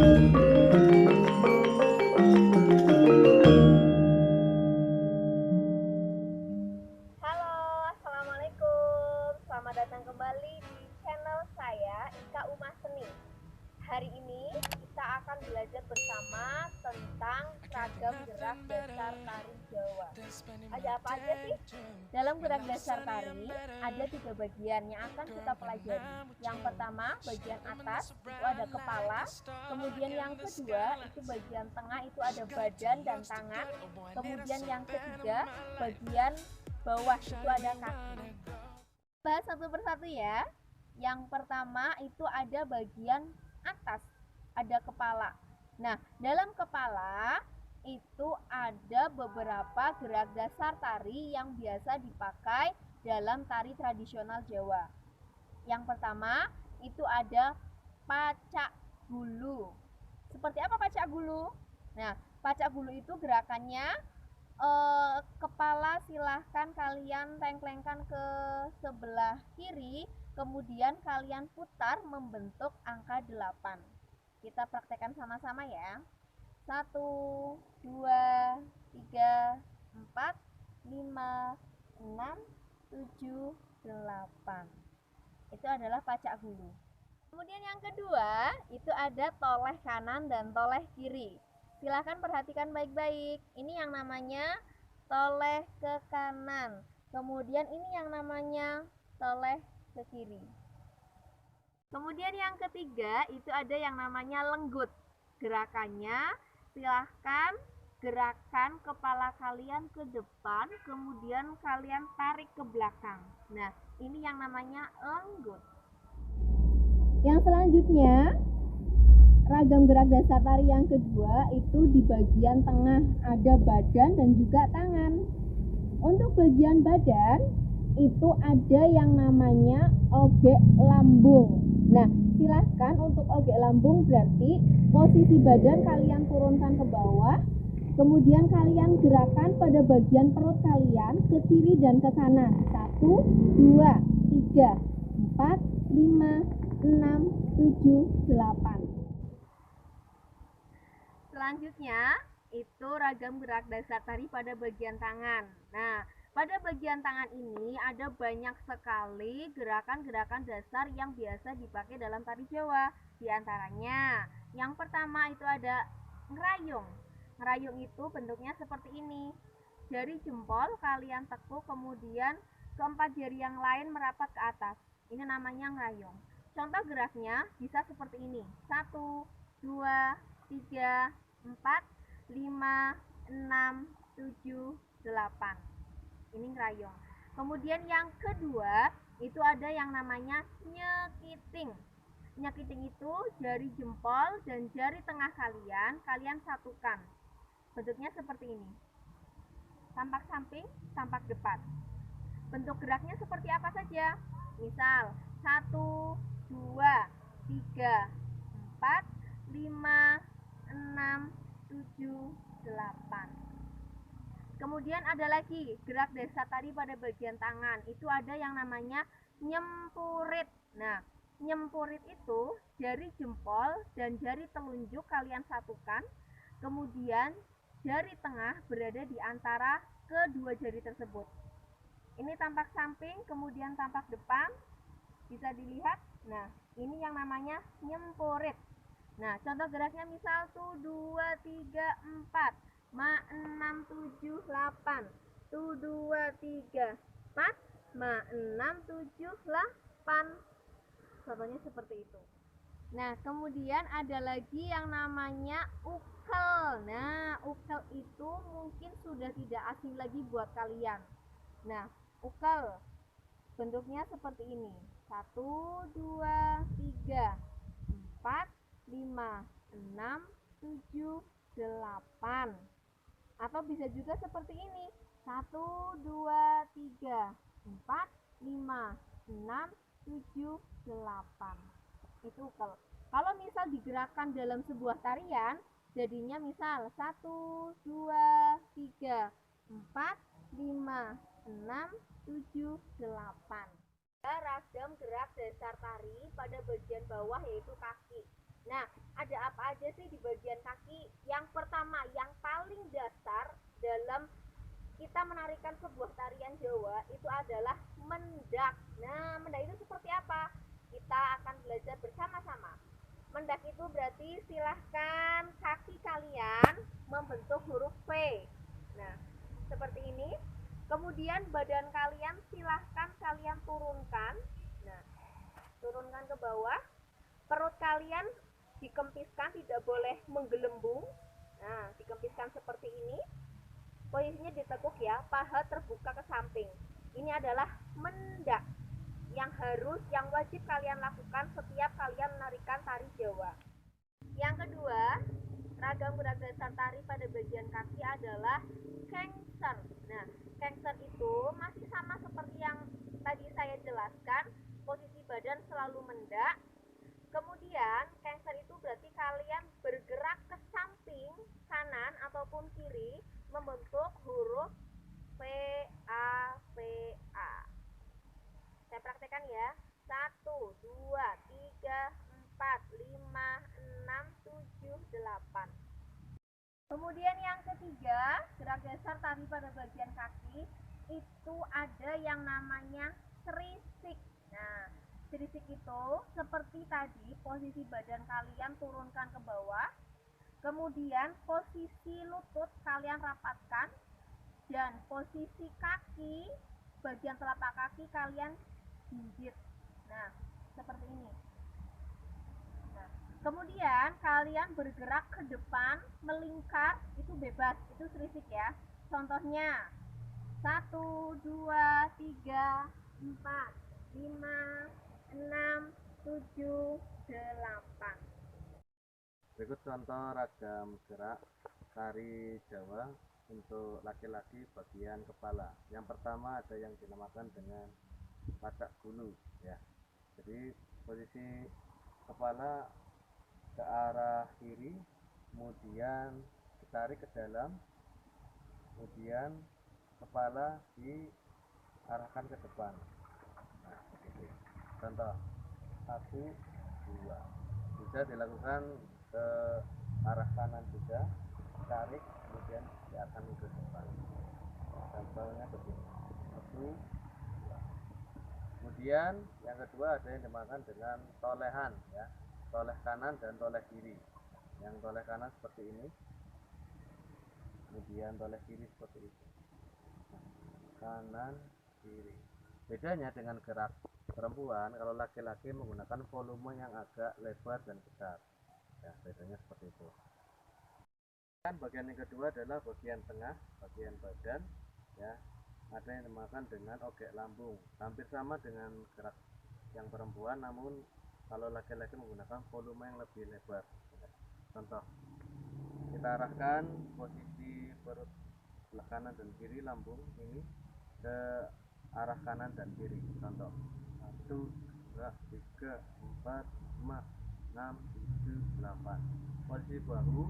Halo, assalamualaikum. Selamat datang kembali di channel saya, Ika Umah Seni. Hari ini kita akan belajar bersama tentang ragam gerak dasar tari Jawa. Ada apa aja sih? Dalam gerak dasar tari ada 3 bagian yang akan kita pelajari. Yang pertama, bagian atas itu ada kepala. Kemudian yang kedua itu bagian tengah itu ada badan dan tangan. Kemudian yang ketiga bagian bawah itu ada kaki. Bahas satu persatu ya. Yang pertama itu ada bagian atas, ada kepala. Nah, dalam kepala itu ada beberapa gerak dasar tari yang biasa dipakai dalam tari tradisional Jawa. Yang pertama itu ada pacak gulu. Seperti apa pacak gulu? Nah, pacak gulu itu gerakannya kepala silahkan kalian tengklengkan ke sebelah kiri, kemudian kalian putar membentuk angka 8. Kita praktekkan sama-sama ya. 1, 2, 3, 4, 5, 6, 7, 8. Itu adalah pacak gulu. Kemudian yang kedua itu ada toleh kanan dan toleh kiri. Silahkan perhatikan baik-baik. Ini yang namanya toleh ke kanan. Kemudian ini yang namanya toleh ke kiri. Kemudian yang ketiga itu ada yang namanya lenggut. Gerakannya silahkan gerakan kepala kalian ke depan, kemudian kalian tarik ke belakang. Nah, ini yang namanya lenggut. Yang selanjutnya ragam gerak dasar tari yang kedua itu di bagian tengah ada badan dan juga tangan. Untuk bagian badan itu ada yang namanya ogek lambung. Nah, silahkan untuk ogek lambung berarti posisi badan kalian turunkan ke bawah, kemudian kalian gerakan pada bagian perut kalian ke kiri dan ke kanan. 1, 2, 3, 4, 5, 6, 7, 8. Selanjutnya itu ragam gerak dasar tari pada bagian tangan. Nah, pada bagian tangan ini ada banyak sekali gerakan-gerakan dasar yang biasa dipakai dalam tari Jawa. Di antaranya, yang pertama itu ada ngerayung. Ngerayung itu bentuknya seperti ini. Jari jempol kalian tekuk, kemudian keempat jari yang lain merapat ke atas. Ini namanya ngerayung. Contoh geraknya bisa seperti ini. 1, 2, 3, 4, 5, 6, 7, 8. Ini ngerayung. Kemudian yang kedua itu ada yang namanya nyekiting. Nyekiting itu jari jempol dan jari tengah kalian satukan. Bentuknya seperti ini. Tampak samping, tampak depan. Bentuk geraknya seperti apa saja? Misal 1, 2, 3, 4, 5, 6, 7, 8. Kemudian ada lagi gerak dasar tari pada bagian tangan. Itu ada yang namanya nyempurit. Nah, nyempurit itu jari jempol dan jari telunjuk kalian satukan. Kemudian jari tengah berada di antara kedua jari tersebut. Ini tampak samping, kemudian tampak depan. Bisa dilihat. Nah, ini yang namanya nyempurit. Nah, contoh geraknya misal 1, 2, 3, 4, 6, 7, 8, 1, 2, 3, 4, 6, 7, 8. Contohnya seperti itu. Nah, kemudian ada lagi yang namanya ukel. Nah, ukel itu mungkin sudah tidak asing lagi buat kalian. Nah, ukel bentuknya seperti ini. 1, 2, 3, 4, 5, 6, 7, 8. Atau bisa juga seperti ini. 1, 2, 3, 4, 5, 6, 7, 8. Itu ukel. Kalau misal digerakkan dalam sebuah tarian, jadinya misal 1, 2, 3, 4, 5, 6, 7, 8. Ragam gerak dasar tari pada bagian bawah yaitu kaki. Nah, ada apa aja sih di bagian kaki? Yang pertama, yang paling dasar dalam kita menarikan sebuah tarian Jawa itu adalah mendak. Nah, mendak itu seperti apa? Kita akan belajar bersama-sama. Mendak itu berarti silahkan kaki kalian membentuk huruf V. Nah, seperti ini. Kemudian badan kalian silahkan kalian turunkan. Nah, turunkan ke bawah. Perut kalian dikempiskan, tidak boleh menggelembung. Nah, dikempiskan seperti ini. Posisinya ditekuk ya, paha terbuka ke samping. Ini adalah mendak yang wajib kalian lakukan setiap kalian menarikan tari Jawa. Yang kedua, ragam gerak dasar tari pada bagian kaki adalah kengser. Nah, kengser itu masih sama seperti yang tadi saya jelaskan, posisi badan selalu mendak. Kemudian, kengser itu berarti kalian bergerak ke samping kanan ataupun kiri membentuk huruf V A V A. Saya praktekkan ya. 1, 2, 3, 4, 5, 6, 7, 8. Kemudian yang ketiga, gerak dasar tari pada bagian kaki itu ada yang namanya serisik. Nah, serisik itu seperti tadi, posisi badan kalian turunkan ke bawah, kemudian posisi lutut kalian rapatkan, dan posisi kaki, bagian telapak kaki kalian jinjit. Nah, seperti ini. Nah, kemudian kalian bergerak ke depan, melingkar, itu bebas, itu serisik ya. Contohnya 1, 2, 3, 4, 5, 6, 7, 8. Berikut contoh ragam gerak tari Jawa untuk laki-laki bagian kepala. Yang pertama ada yang dinamakan dengan pacak gulu ya. Jadi posisi kepala ke arah kiri, kemudian ditarik ke dalam, kemudian kepala diarahkan ke depan. Nah, begitu. Contoh 1, 2. Bisa dilakukan ke arah kanan juga, tarik kemudian diarahkan ke depan. Contohnya begini. 1, 2. Kemudian yang kedua ada yang dimakan dengan tolehan ya, toleh kanan dan toleh kiri. Yang toleh kanan seperti ini, kemudian toleh kiri seperti itu. Kanan kiri. Bedanya dengan gerak perempuan, kalau laki-laki menggunakan volume yang agak lebar dan besar ya, bedanya seperti itu. Dan bagian yang kedua adalah bagian tengah, bagian badan ya, ada yang dimakan dengan ogek lambung, hampir sama dengan gerak yang perempuan, namun kalau laki-laki menggunakan volume yang lebih lebar. Contoh, kita arahkan posisi perut sebelah kanan dan kiri lambung ini ke arah kanan dan kiri. Contoh 1, 2, 3, 4, 5, 6, 7, 8. Posisi bahu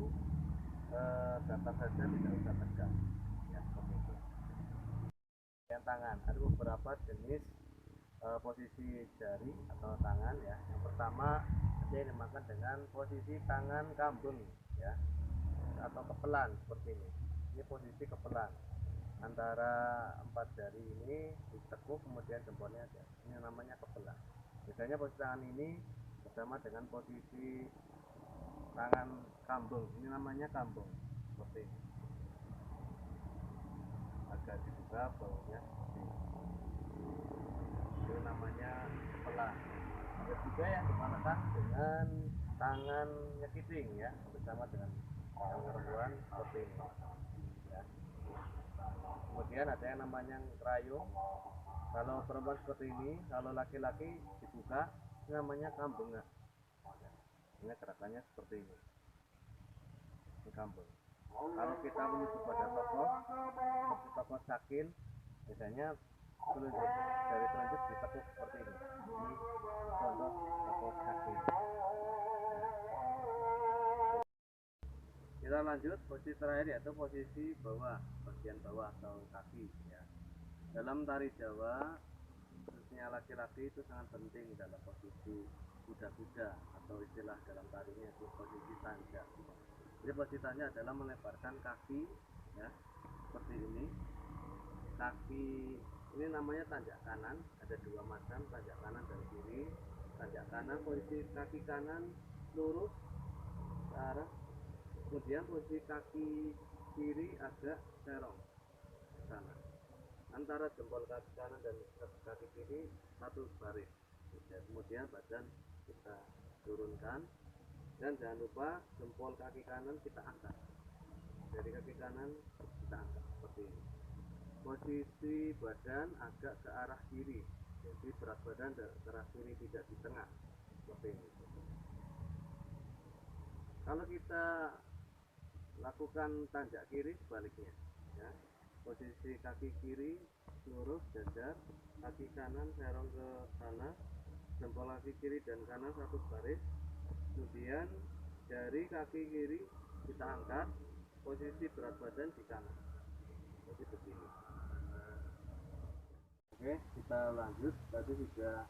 datar saja, tidak usah tegak ya, seperti itu. Yang tangan ada beberapa jenis posisi jari atau tangan ya. Yang pertama ada yang dimakan dengan posisi tangan kambing ya, atau kepelan seperti ini. Ini posisi kepelan, antara 4 jari ini ditekuk kemudian jempolnya ada. Ini namanya kepelan. Biasanya posisi tangan ini bersama dengan posisi tangan kambing, ini namanya kambing seperti ini. Agak dibuka baunya seperti ini. Itu namanya kepelan. Ada juga yang dimakan dengan tangan nyekiting ya, bersama dengan tangan perempuan seperti ini ya. Kemudian ada yang namanya kerayung. Kalau perempuan seperti ini, kalau laki-laki dibuka, ini namanya kambengak. Ini gerakannya seperti ini. Ini kambeng. Kalau kita menuju pada tokoh, seperti tokoh sakil, biasanya telunjuk dari telunjuk ditekuk seperti ini. Ini contoh tokoh sakil. Kita lanjut posisi terakhir, yaitu posisi bawah, bagian bawah atau kaki ya. Dalam tari Jawa, khususnya laki-laki itu sangat penting dalam posisi kuda-kuda atau istilah dalam tarinya itu posisi tanjak. Jadi posisi tanjak adalah melebarkan kaki ya, seperti ini. Kaki ini namanya tanjak kanan, ada dua macam, tanjak kanan dan kiri. Tanjak kanan, posisi kaki kanan lurus ke arah, kemudian posisi kaki kiri agak serong ke sana. Antara jempol kaki kanan dan kaki kiri satu baris ya, kemudian badan kita turunkan, dan jangan lupa jempol kaki kanan kita angkat dari kaki kanan, kita angkat seperti ini. Posisi badan agak ke arah kiri, jadi berat badan ke arah kiri, tidak di tengah seperti ini. Kalau kita lakukan tanjak kiri sebaliknya ya, posisi kaki kiri lurus dadar, kaki kanan serong ke sana, jempol kaki kiri dan kanan satu baris, kemudian dari kaki kiri kita angkat, posisi berat badan di kanan, jadi begini. Oke, kita lanjut. Tadi sudah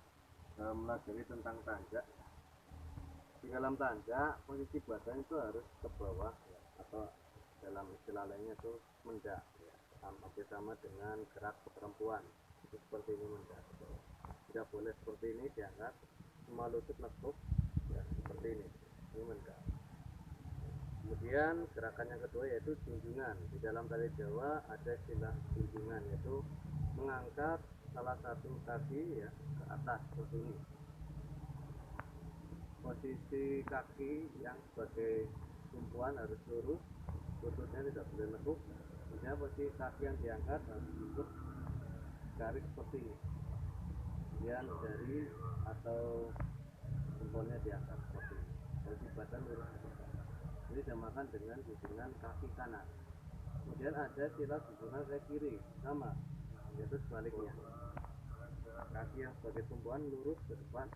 mempelajari tentang tanjak. Di dalam tanjak posisi badan itu harus ke bawah ya, atau dalam istilah lainnya itu mendak ya, sama dengan gerak perempuan itu seperti ini, mendak. Tidak boleh seperti ini diangkat, semua lutut nekuk ya, seperti ini mendak. Kemudian gerakan yang kedua yaitu junjungan. Di dalam tari Jawa ada istilah junjungan, yaitu mengangkat salah satu kaki ya ke atas seperti ini. Posisi kaki yang sebagai tumpuan harus lurus, lututnya tidak boleh nekuk. Kemudian posisi kaki yang diangkat harus ikut garis seperti ini. Kemudian jari atau jempolnya diangkat seperti ini. Jadi badan lurus. Ini dinamakan dengan junjungan kaki kanan. Kemudian ada istilah junjungan kaki kiri, sama, yaitu sebaliknya. Kaki yang sebagai tumpuan lurus ke depan,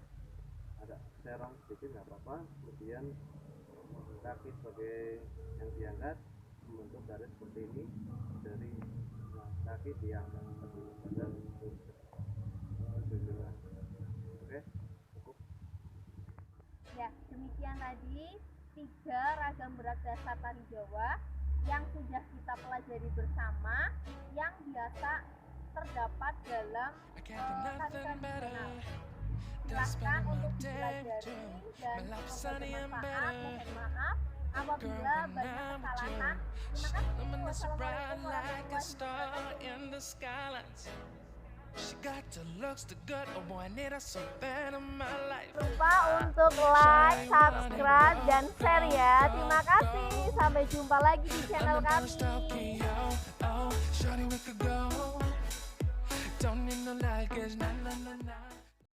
ada serong sedikit nggak apa-apa. Kemudian kaki sebagai yang diangkat membentuk garis seperti ini, dari kaki diangkat seperti ini, badan lurus. Oke, cukup. Ya, demikian tadi 3 ragam gerak dasar tari Jawa yang sudah kita pelajari bersama, yang biasa terdapat dalam tari tradisional. Silahkan untuk dipelajari dan semoga bermanfaat. Mohon maaf apabila banyak kesalahan. Terima kasih. Wassalamualaikum warahmatullahi wabarakatuh. She got the looks, the good, oh boy, I need her so bad in my life. Lupa untuk like, subscribe, dan share ya. Terima kasih. Sampai jumpa lagi di channel kami.